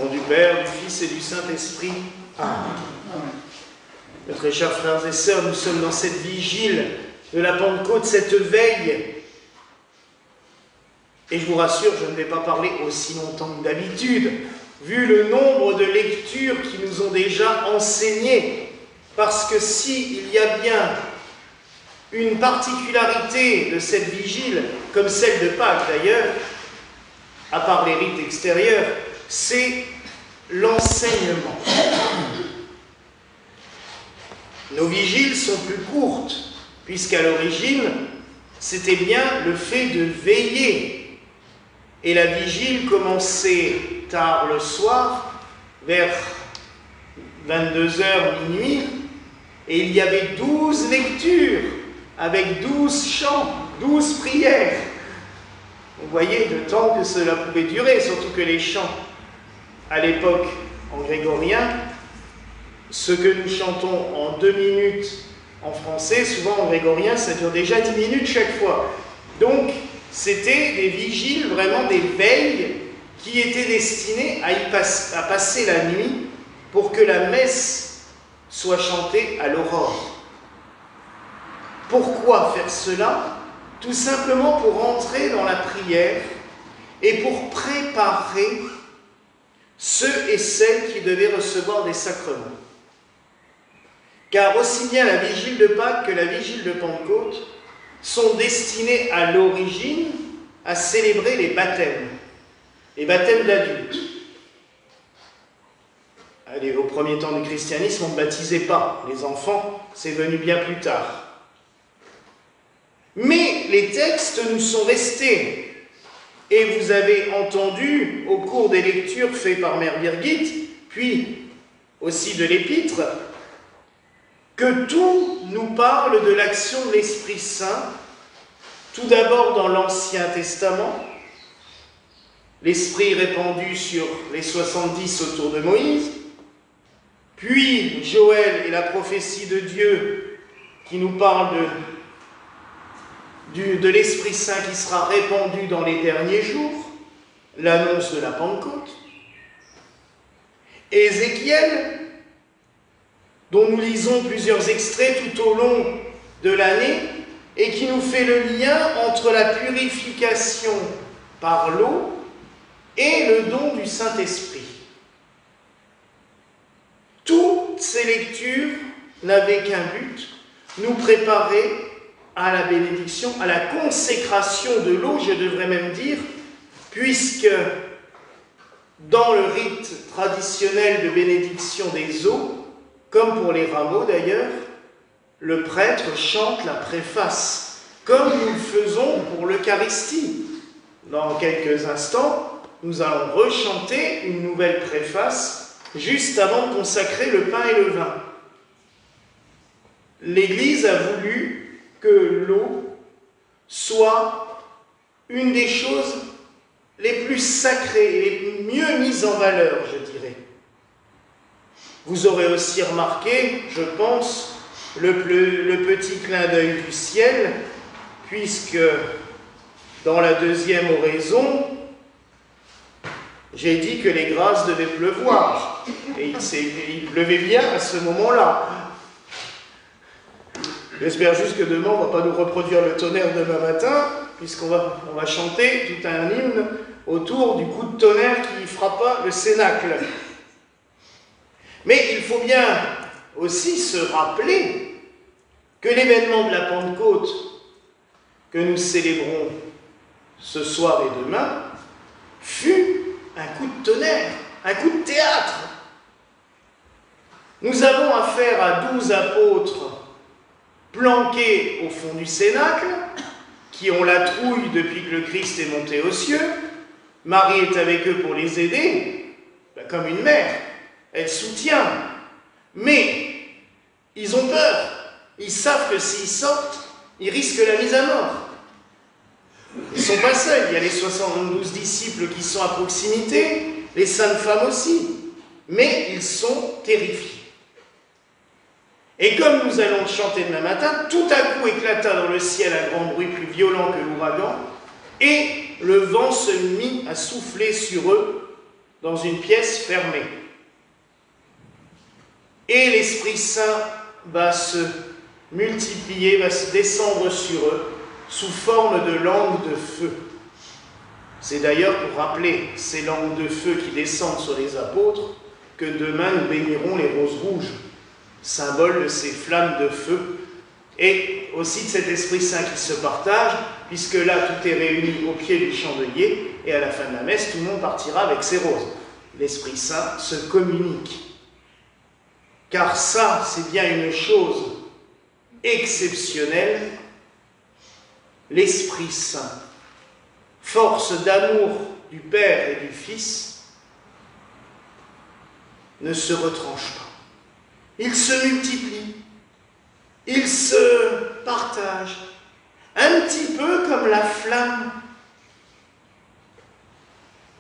Au nom du Père, du Fils et du Saint-Esprit. Amen. Mes très chers frères et sœurs, nous sommes dans cette vigile de la Pentecôte, cette veille. Et je vous rassure, je ne vais pas parler aussi longtemps que d'habitude, vu le nombre de lectures qui nous ont déjà enseignées. Parce que s'il y a bien une particularité de cette vigile, comme celle de Pâques d'ailleurs, à part les rites extérieurs, c'est l'enseignement. Nos vigiles sont plus courtes, puisqu'à l'origine, c'était bien le fait de veiller. Et la vigile commençait tard le soir, vers 22h, minuit, et il y avait 12 lectures, avec 12 chants, 12 prières. Vous voyez le temps que cela pouvait durer, surtout que les chants, à l'époque, en grégorien, ce que nous chantons en 2 minutes en français, souvent en grégorien, ça dure déjà 10 minutes chaque fois. Donc, c'était des vigiles, vraiment des veilles, qui étaient destinées à passer la nuit pour que la messe soit chantée à l'aurore. Pourquoi faire cela? Tout simplement pour entrer dans la prière et pour préparer ceux et celles qui devaient recevoir des sacrements. Car aussi bien la vigile de Pâques que la vigile de Pentecôte sont destinés à l'origine à célébrer les baptêmes d'adultes. Allez, au premier temps du christianisme, on ne baptisait pas les enfants, c'est venu bien plus tard. Mais les textes nous sont restés, et vous avez entendu au cours des lectures faites par Mère Birgit, puis aussi de l'Épître, que tout nous parle de l'action de l'Esprit Saint, tout d'abord dans l'Ancien Testament, l'Esprit répandu sur les 70 autour de Moïse, puis Joël et la prophétie de Dieu qui nous parle de l'Esprit Saint qui sera répandu dans les derniers jours, l'annonce de la Pentecôte, et Ézéchiel, dont nous lisons plusieurs extraits tout au long de l'année, et qui nous fait le lien entre la purification par l'eau et le don du Saint-Esprit. Toutes ces lectures n'avaient qu'un but, nous préparer à la bénédiction, à la consécration de l'eau, je devrais même dire, puisque dans le rite traditionnel de bénédiction des eaux, comme pour les rameaux d'ailleurs, le prêtre chante la préface, comme nous le faisons pour l'Eucharistie. Dans quelques instants, nous allons rechanter une nouvelle préface, juste avant de consacrer le pain et le vin. L'Église a voulu que l'eau soit une des choses les plus sacrées et les mieux mises en valeur, je dirais. Vous aurez aussi remarqué, je pense, le petit clin d'œil du ciel, puisque dans la deuxième oraison, j'ai dit que les grâces devaient pleuvoir. Et il pleuvait bien à ce moment-là. J'espère juste que demain, on ne va pas nous reproduire le tonnerre demain matin, puisqu'on va chanter tout un hymne autour du coup de tonnerre qui frappa le cénacle. Mais il faut bien aussi se rappeler que l'événement de la Pentecôte que nous célébrons ce soir et demain fut un coup de tonnerre, un coup de théâtre. Nous avons affaire à 12 apôtres planqués au fond du cénacle, qui ont la trouille depuis que le Christ est monté aux cieux. Marie est avec eux pour les aider, comme une mère. Elle soutient. Mais ils ont peur. Ils savent que s'ils sortent, ils risquent la mise à mort. Ils ne sont pas seuls. Il y a les 72 disciples qui sont à proximité, les saintes femmes aussi. Mais ils sont terrifiés. Et comme nous allons chanter demain matin, tout à coup éclata dans le ciel un grand bruit plus violent que l'ouragan, et le vent se mit à souffler sur eux, dans une pièce fermée. Et l'Esprit Saint va se multiplier, va se descendre sur eux sous forme de langues de feu. C'est d'ailleurs pour rappeler ces langues de feu qui descendent sur les apôtres que demain nous bénirons les roses rouges, symbole de ces flammes de feu, et aussi de cet Esprit Saint qui se partage, puisque là tout est réuni au pied du chandelier, et à la fin de la messe, tout le monde partira avec ses roses. L'Esprit Saint se communique. Car ça, c'est bien une chose exceptionnelle, l'Esprit Saint, force d'amour du Père et du Fils, ne se retranche pas. Il se multiplie, il se partage, un petit peu comme la flamme.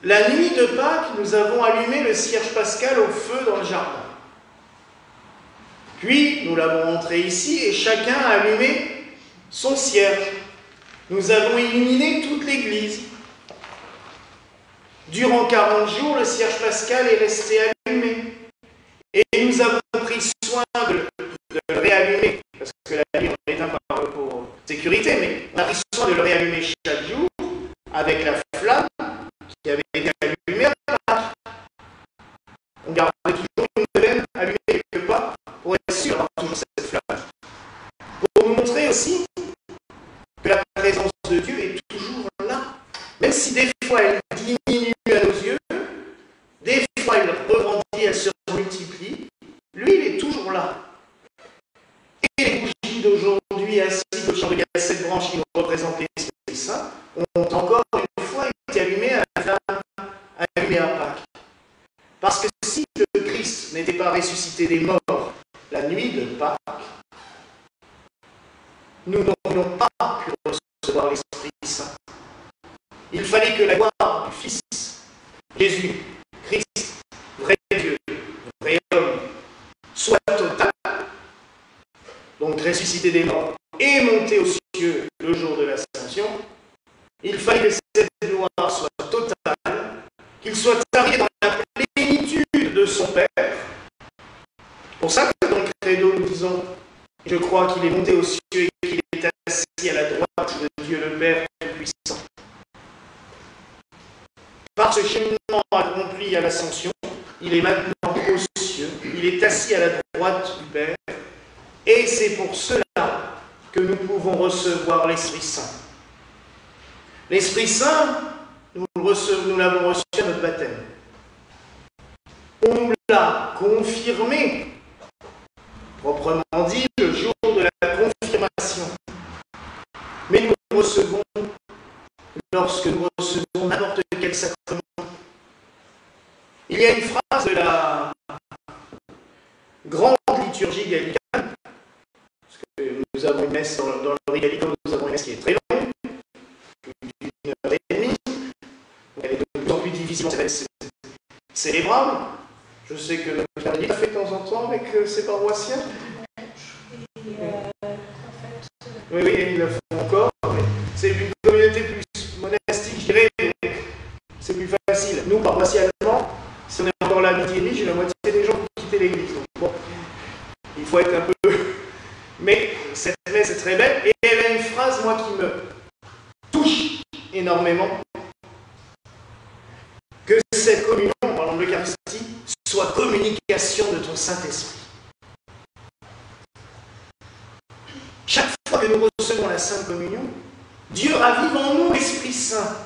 La nuit de Pâques, nous avons allumé le cierge pascal au feu dans le jardin. Puis, nous l'avons montré ici, et chacun a allumé son cierge. Nous avons illuminé toute l'église. Durant 40 jours, le cierge pascal est resté allumé. Et nous avons pris soin de le réallumer, parce que la nuit, on est éteint pour sécurité, mais on a pris soin de le réallumer chaque jour avec la flamme qui avait été allumée à Pâques. On gardait toujours une neuvaine allumée quelque part pour être sûr d'avoir toujours cette flamme. Pour nous montrer aussi que la présence de Dieu est toujours là. Même si des fois elle diminue à nos yeux, des fois elle regrandit, elle se multiplie, lui il est toujours là. Et les bougies d'aujourd'hui ainsi que le chandelier à 7 branches qui nous représentent l'Esprit Saint ont encore une fois été allumées à la flamme allumée à Pâques. Parce que si le Christ n'était pas ressuscité des morts la nuit de Pâques, nous n'aurions pas pu recevoir l'Esprit Saint. Il fallait que la gloire du Fils, Jésus, Christ, vrai Dieu, vrai homme, soit totale, donc ressuscité des morts et monté aux cieux le jour de l'Ascension. Il fallait que cette gloire soit totale, qu'il soit arrivé dans la plénitude de son Père. C'est pour ça que dans le credo nous disons, je crois qu'il est monté aux cieux et qu'il est assis à la droite de Dieu le Père Tout-Puissant. Par ce cheminement accompli à l'Ascension, il est maintenant aux cieux, il est assis à la droite du Père, et c'est pour cela que nous pouvons recevoir l'Esprit Saint. L'Esprit Saint, nous l'avons reçu à notre baptême. On nous l'a confirmé, proprement dit, le jour de la confirmation. Mais nous le recevons lorsque nous recevons n'importe quel sacrement. Il y a une phrase de la grande liturgie gallicane, parce que nous avons une messe dans le rite gallican, nous avons une messe qui est très longue, d'une heure et demie, elle est de plus en plus difficile, c'est célébrable. Je sais que notre cardinal l'a fait de temps en temps avec ses paroissiens. Oui, ils le font encore, mais c'est une communauté plus monastique, je dirais, donc c'est plus facile. Nous, paroissialement, si on est encore là à midi et demi, j'ai la moitié des gens qui quittent l'église. Donc bon, il faut être un peu... Mais cette messe est très belle, et elle a une phrase, moi, qui me touche énormément. Que cette communion, en parlant de l'Eucharistie, soit communication de ton Saint-Esprit. Chaque fois que nous recevons la Sainte Communion, Dieu ravive en nous l'Esprit Saint.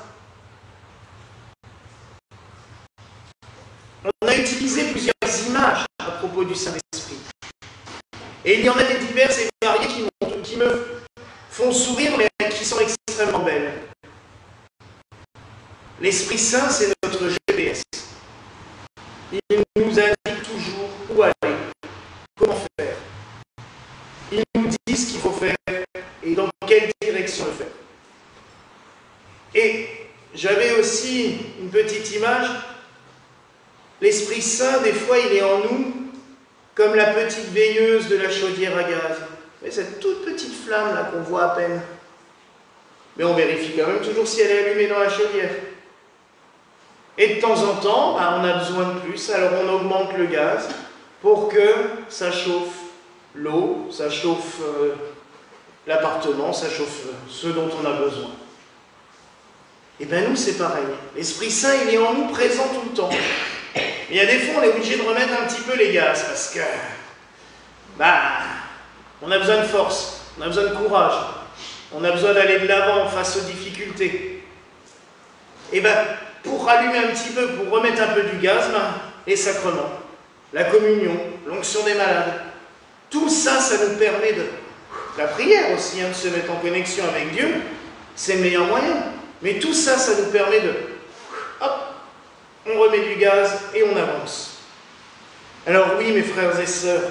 On a utilisé plusieurs images à propos du Saint-Esprit. Et il y en a des diverses et variées qui me font sourire, mais qui sont extrêmement belles. L'Esprit Saint, c'est notre GPS. Il nous indique toujours où aller, comment faire. Il nous dit ce qu'il faut faire et dans quelle direction le faire. Et j'avais aussi une petite image. L'Esprit Saint, des fois, il est en nous comme la petite veilleuse de la chaudière à gaz. Mais cette toute petite flamme là qu'on voit à peine. Mais on vérifie quand même toujours si elle est allumée dans la chaudière. Et de temps en temps, on a besoin de plus, alors on augmente le gaz pour que ça chauffe l'eau, ça chauffe l'appartement, ça chauffe ce dont on a besoin. Et bien nous, c'est pareil. L'Esprit Saint, il est en nous, présent tout le temps. Mais il y a des fois, on est obligé de remettre un petit peu les gaz, parce que, on a besoin de force, on a besoin de courage, on a besoin d'aller de l'avant face aux difficultés. Et pour rallumer un petit peu, pour remettre un peu du gaz, les sacrements, la communion, l'onction des malades, tout ça, ça nous permet de... La prière aussi, de se mettre en connexion avec Dieu, c'est le meilleur moyen. Mais tout ça, ça nous permet de... Hop, on remet du gaz et on avance. Alors oui, mes frères et sœurs,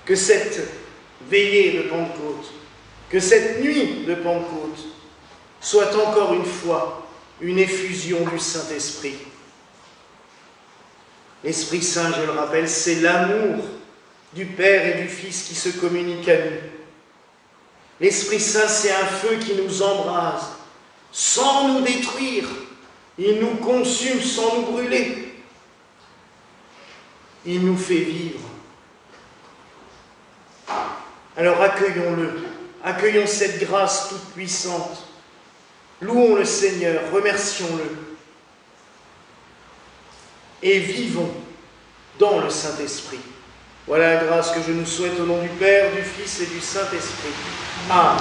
que cette veillée de Pentecôte, que cette nuit de Pentecôte soit encore une fois une effusion du Saint-Esprit. L'Esprit Saint, je le rappelle, c'est l'amour du Père et du Fils qui se communique à nous. L'Esprit Saint, c'est un feu qui nous embrase, sans nous détruire. Il nous consume sans nous brûler. Il nous fait vivre. Alors accueillons-le, accueillons cette grâce toute puissante. Louons le Seigneur, remercions-le. Et vivons dans le Saint-Esprit. Voilà la grâce que je nous souhaite au nom du Père, du Fils et du Saint-Esprit. Amen.